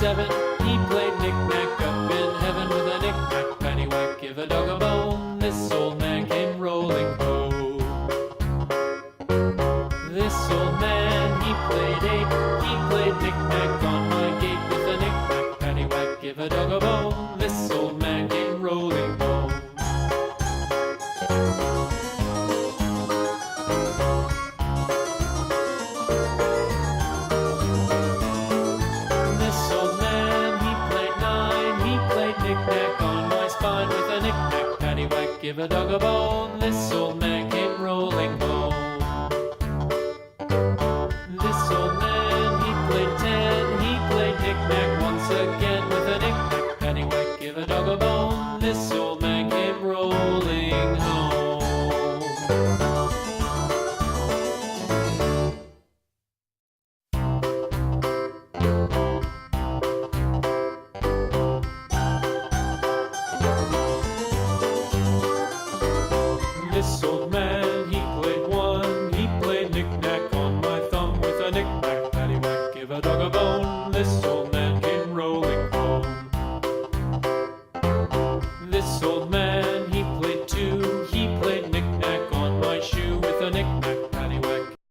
7. He played knick-knack up in heaven with a knick-knack, paddywhack, give a dog a bone. This old man came rolling home. This old man, he played 8. He played knick-knack on my gate with a knick-knack, paddywhack, give a dog a bone. This old man came rolling home. This old man, he played 9. He played knick-knack on my spine with a knick-knack, paddywhack, give a dog a bone. This old man came rolling home.